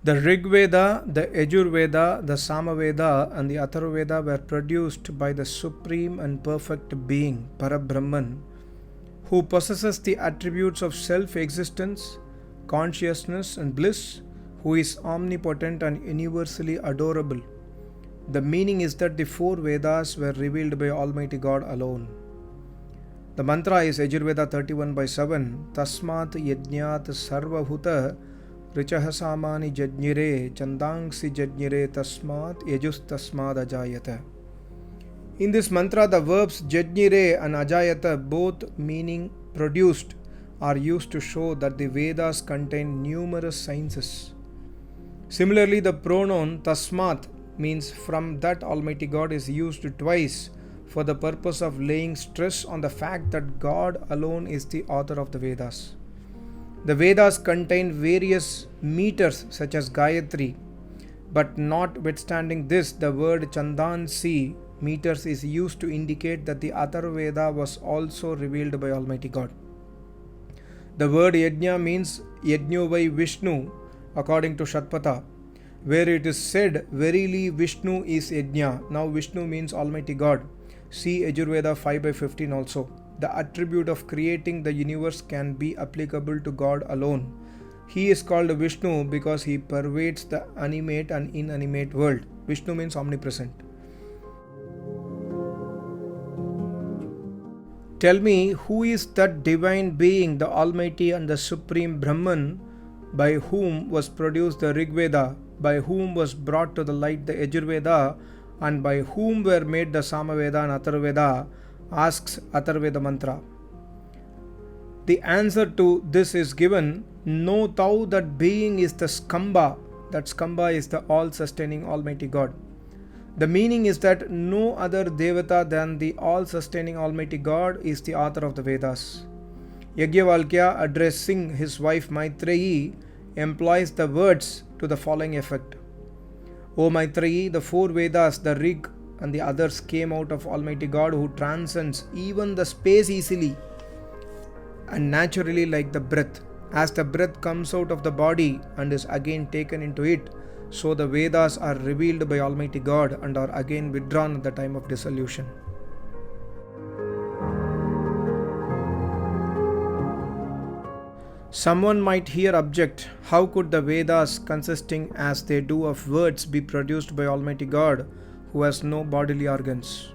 The Rig Veda, the Yajur Veda, the Samaveda, and the Atharva Veda were produced by the Supreme and Perfect Being, Parabrahman, who possesses the attributes of self existence, consciousness, and bliss, who is omnipotent and universally adorable. The meaning is that the four Vedas were revealed by Almighty God alone. The mantra is Yajurveda 31/7. Tasmat yajnat sarvabhuta richaha samani jajnire chandangsi jajnire tasmat yajus tasmad ajayata. In this mantra, the verbs jajnire and ajayata, both meaning produced, are used to show that the Vedas contain numerous sciences. Similarly, the pronoun tasmat means from that Almighty God is used twice for the purpose of laying stress on the fact that God alone is the author of the Vedas. The Vedas contain various meters such as Gayatri, but notwithstanding this, the word Chandansi meters is used to indicate that the Atharva Veda was also revealed by Almighty God. The word Yajna means Yajno by Vishnu according to Shatpatha, where it is said, verily Vishnu is Yajna. Now Vishnu means Almighty God. See Yajurveda 5/15 also. The attribute of creating the universe can be applicable to God alone. He is called Vishnu because he pervades the animate and inanimate world. Vishnu means omnipresent. Tell me, who is that divine being, the Almighty and the Supreme Brahman, by whom was produced the Rig Veda, by whom was brought to the light the Yajurveda, and by whom were made the Samaveda and Atharva Veda, asks Atharvaveda mantra. The answer to this is given, know thou that being is the Skamba, that Skamba is the all-sustaining Almighty God. The meaning is that no other Devata than the all-sustaining Almighty God is the author of the Vedas. Yajnavalkya, addressing his wife Maitreyi, employs the words to the following effect. O Maitreyi, the four Vedas, the Rig and the others came out of Almighty God who transcends even the space easily and naturally like the breath. As the breath comes out of the body and is again taken into it, so the Vedas are revealed by Almighty God and are again withdrawn at the time of dissolution. Someone might here object, how could the Vedas, consisting as they do of words, be produced by Almighty God, who has no bodily organs?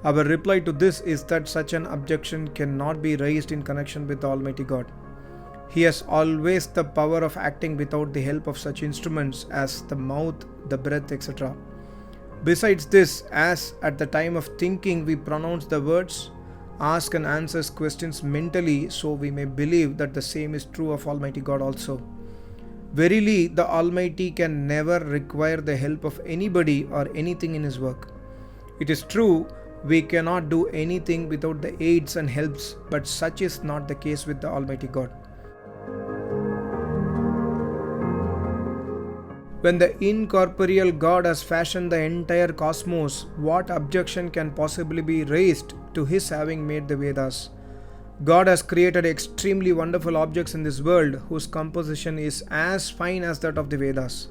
Our reply to this is that such an objection cannot be raised in connection with Almighty God. He has always the power of acting without the help of such instruments as the mouth, the breath, etc. Besides this, as at the time of thinking we pronounce the words, ask and answer questions mentally, so we may believe that the same is true of Almighty God also. Verily, the Almighty can never require the help of anybody or anything in His work. It is true, we cannot do anything without the aids and helps, but such is not the case with the Almighty God. When the incorporeal God has fashioned the entire cosmos, what objection can possibly be raised to His having made the Vedas? God has created extremely wonderful objects in this world whose composition is as fine as that of the Vedas.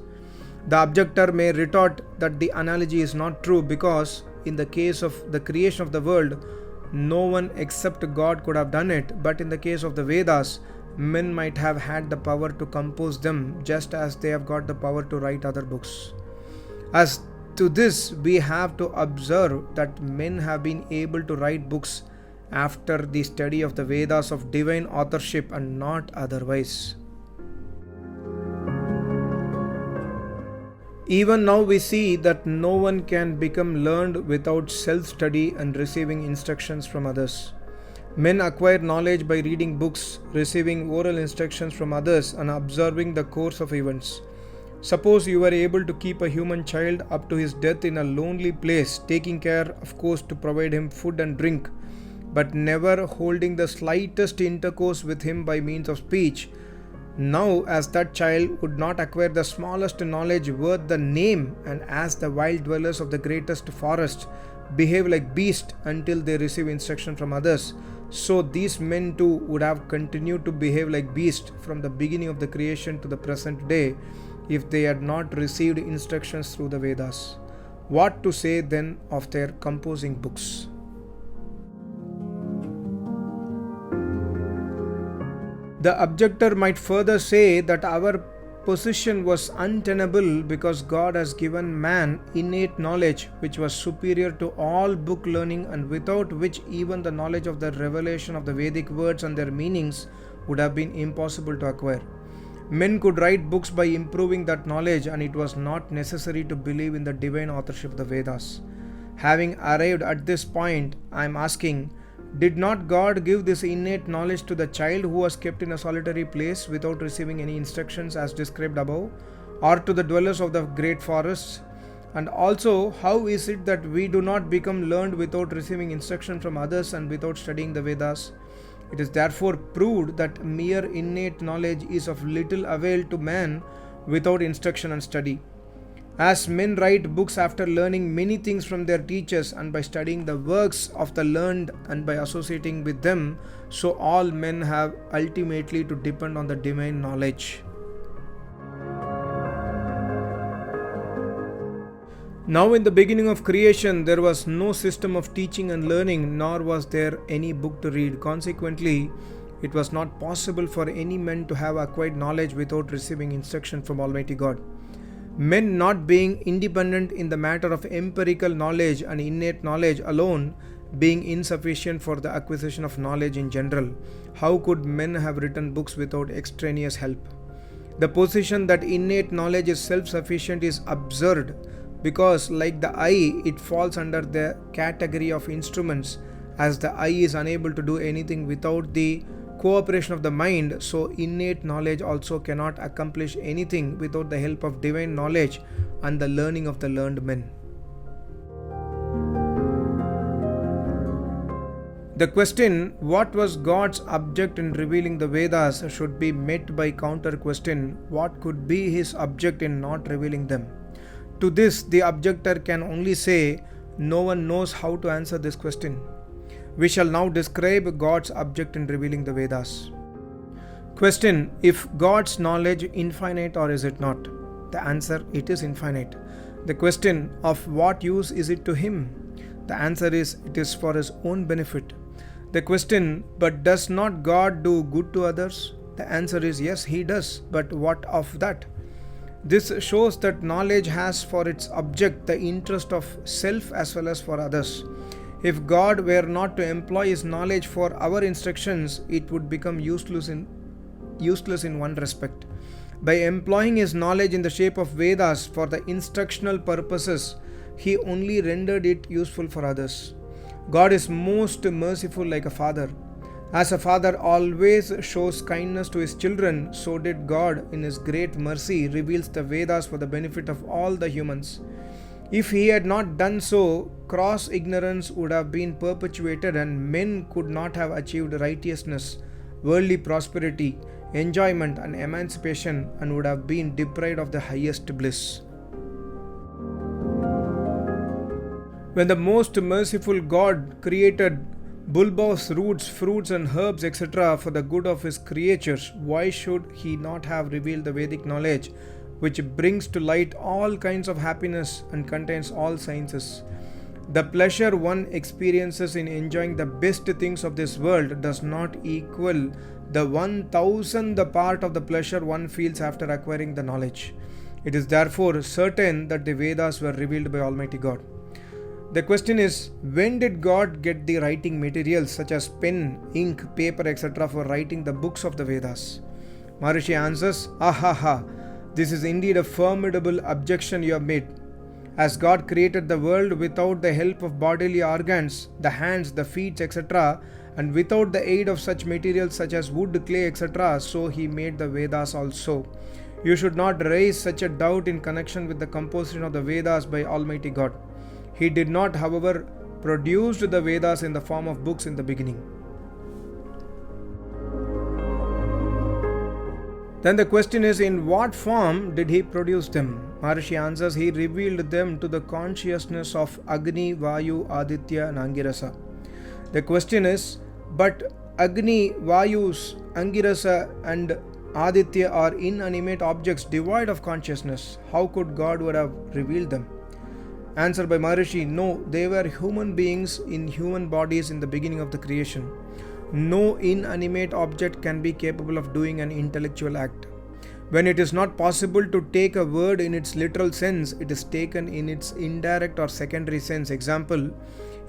The objector may retort that the analogy is not true because, in the case of the creation of the world, no one except God could have done it, but in the case of the Vedas, men might have had the power to compose them just as they have got the power to write other books. As to this, we have to observe that men have been able to write books after the study of the Vedas of divine authorship and not otherwise. Even now we see that no one can become learned without self-study and receiving instructions from others. Men acquire knowledge by reading books, receiving oral instructions from others, and observing the course of events. Suppose you were able to keep a human child up to his death in a lonely place, taking care, of course, to provide him food and drink, but never holding the slightest intercourse with him by means of speech. Now, as that child would not acquire the smallest knowledge worth the name, and as the wild dwellers of the greatest forest behave like beasts until they receive instruction from others, so these men too would have continued to behave like beasts from the beginning of the creation to the present day, if they had not received instructions through the Vedas? What to say then of their composing books? The objector might further say that our position was untenable because God has given man innate knowledge which was superior to all book learning and without which even the knowledge of the revelation of the Vedic words and their meanings would have been impossible to acquire. Men could write books by improving that knowledge, and it was not necessary to believe in the divine authorship of the Vedas. Having arrived at this point, I am asking, did not God give this innate knowledge to the child who was kept in a solitary place without receiving any instructions as described above, or to the dwellers of the great forests? And also, how is it that we do not become learned without receiving instruction from others and without studying the Vedas? It is therefore proved that mere innate knowledge is of little avail to man without instruction and study. As men write books after learning many things from their teachers and by studying the works of the learned and by associating with them, so all men have ultimately to depend on the divine knowledge. Now in the beginning of creation, there was no system of teaching and learning, nor was there any book to read. Consequently, it was not possible for any man to have acquired knowledge without receiving instruction from Almighty God. Men not being independent in the matter of empirical knowledge and innate knowledge alone being insufficient for the acquisition of knowledge in general, how could men have written books without extraneous help? The position that innate knowledge is self-sufficient is absurd, because like the eye, it falls under the category of instruments. As the eye is unable to do anything without the cooperation of the mind, so innate knowledge also cannot accomplish anything without the help of divine knowledge and the learning of the learned men. The question, what was God's object in revealing the Vedas, should be met by counter question, what could be his object in not revealing them? To this, the objector can only say, no one knows how to answer this question. We shall now describe God's object in revealing the Vedas. Question, if God's knowledge infinite or is it not? The answer, it is infinite. The question, of what use is it to him? The answer is, it is for his own benefit. The question, but does not God do good to others? The answer is, yes, he does, but what of that? This shows that knowledge has for its object the interest of self as well as for others. If God were not to employ his knowledge for our instructions, it would become useless in one respect. By employing his knowledge in the shape of Vedas for the instructional purposes, he only rendered it useful for others. God is most merciful like a father. As a father always shows kindness to his children, so did God in his great mercy reveals the Vedas for the benefit of all the humans. If he had not done so, gross ignorance would have been perpetuated and men could not have achieved righteousness, worldly prosperity, enjoyment and emancipation, and would have been deprived of the highest bliss. When the most merciful God created bulbous roots, fruits and herbs, etc. for the good of his creatures, why should he not have revealed the Vedic knowledge which brings to light all kinds of happiness and contains all sciences? The pleasure one experiences in enjoying the best things of this world does not equal the 1,000th part of the pleasure one feels after acquiring the knowledge. It is therefore certain that the Vedas were revealed by Almighty God. The question is, when did God get the writing materials such as pen, ink, paper, etc. for writing the books of the Vedas? Maharishi answers, this is indeed a formidable objection you have made. As God created the world without the help of bodily organs, the hands, the feet, etc., and without the aid of such materials such as wood, clay, etc., so he made the Vedas also. You should not raise such a doubt in connection with the composition of the Vedas by Almighty God. He did not, however, produce the Vedas in the form of books in the beginning. Then the question is, in what form did he produce them? Maharishi answers, he revealed them to the consciousness of Agni, Vayu, Aditya and Angirasa. The question is, but Agni, Vayus, Angirasa and Aditya are inanimate objects devoid of consciousness. How could God would have revealed them? Answer by Maharishi: no, they were human beings in human bodies in the beginning of the creation. No inanimate object can be capable of doing an intellectual act. When it is not possible to take a word in its literal sense, it is taken in its indirect or secondary sense. Example: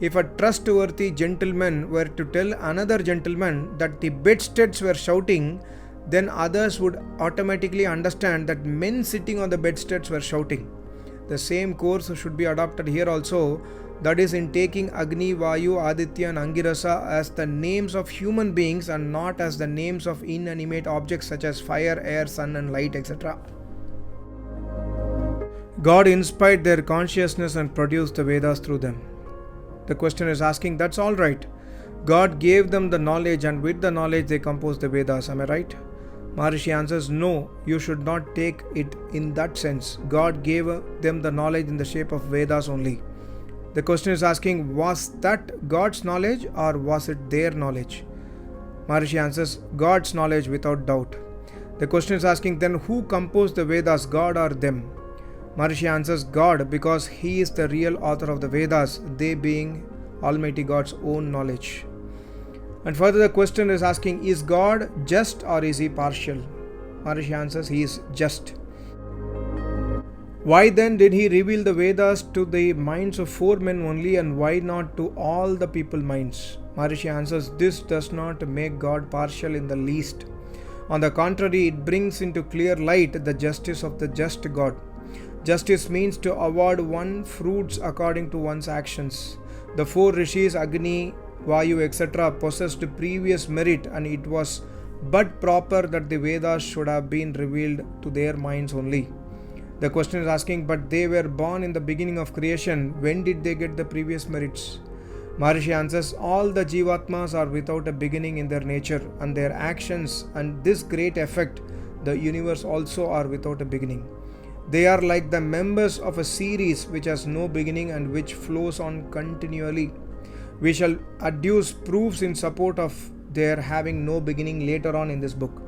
if a trustworthy gentleman were to tell another gentleman that the bedsteads were shouting, then others would automatically understand that men sitting on the bedsteads were shouting. The same course should be adopted here also, that is, in taking Agni, Vayu, Aditya and Angirasa as the names of human beings and not as the names of inanimate objects such as fire, air, sun and light, etc. God inspired their consciousness and produced the Vedas through them. The question is asking, that's all right. God gave them the knowledge and with the knowledge they composed the Vedas. Am I right? Maharishi answers, no, you should not take it in that sense. God gave them the knowledge in the shape of Vedas only. The question is asking, was that God's knowledge or was it their knowledge? Maharishi answers, God's knowledge without doubt. The question is asking, then who composed the Vedas, God or them? Maharishi answers, God, because he is the real author of the Vedas, they being Almighty God's own knowledge. And further the question is asking, is God just or is he partial? Maharishi answers, he is just. Why then did he reveal the Vedas to the minds of 4 men only and why not to all the people minds? Maharishi answers, this does not make God partial in the least. On the contrary, it brings into clear light the justice of the just God. Justice means to award one fruits according to one's actions. The 4 rishis, Agni, Vayu, etc., possessed previous merit, and it was but proper that the Vedas should have been revealed to their minds only. The question is asking, but they were born in the beginning of creation. When did they get the previous merits? Maharishi answers, all the Jivatmas are without a beginning in their nature and their actions, and this great effect, the universe also are without a beginning. They are like the members of a series which has no beginning and which flows on continually. We shall adduce proofs in support of their having no beginning later on in this book.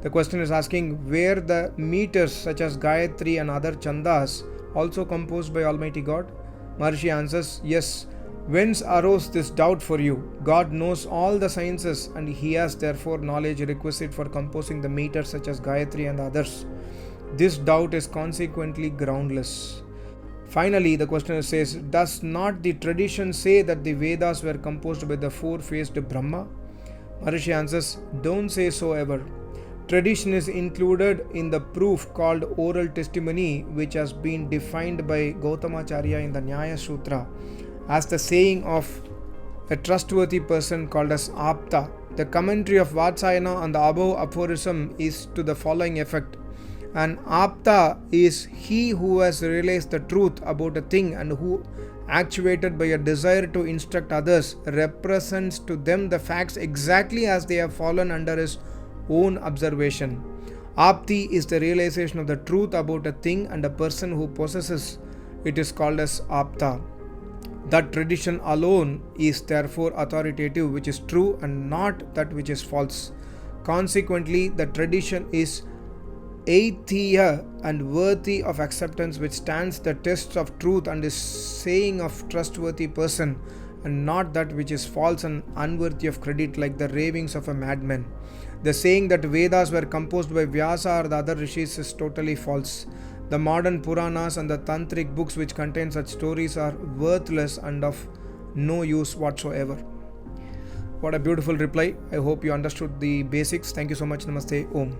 The question is asking, were the meters such as Gayatri and other Chandas also composed by Almighty God? Maharishi answers, yes. Whence arose this doubt for you? God knows all the sciences and he has therefore knowledge requisite for composing the meters such as Gayatri and others. This doubt is consequently groundless. Finally, the questioner says, does not the tradition say that the Vedas were composed by the 4-faced Brahma? Maharishi answers, don't say so ever. Tradition is included in the proof called oral testimony, which has been defined by Gautamacharya in the Nyaya Sutra as the saying of a trustworthy person called as Apta. The commentary of Vatsayana on the above aphorism is to the following effect. An Apta is he who has realized the truth about a thing and who, actuated by a desire to instruct others, represents to them the facts exactly as they have fallen under his own observation. Apti is the realization of the truth about a thing and a person who possesses it is called as Apta. That tradition alone is therefore authoritative, which is true and not that which is false. Consequently, the tradition is atheia and worthy of acceptance, which stands the tests of truth and is saying of trustworthy person, and not that which is false and unworthy of credit like the ravings of a madman. The saying that Vedas were composed by Vyasa or the other rishis is totally false. The modern Puranas and the Tantric books which contain such stories are worthless and of no use whatsoever. What a beautiful reply. I hope you understood the basics. Thank you so much. Namaste. Om.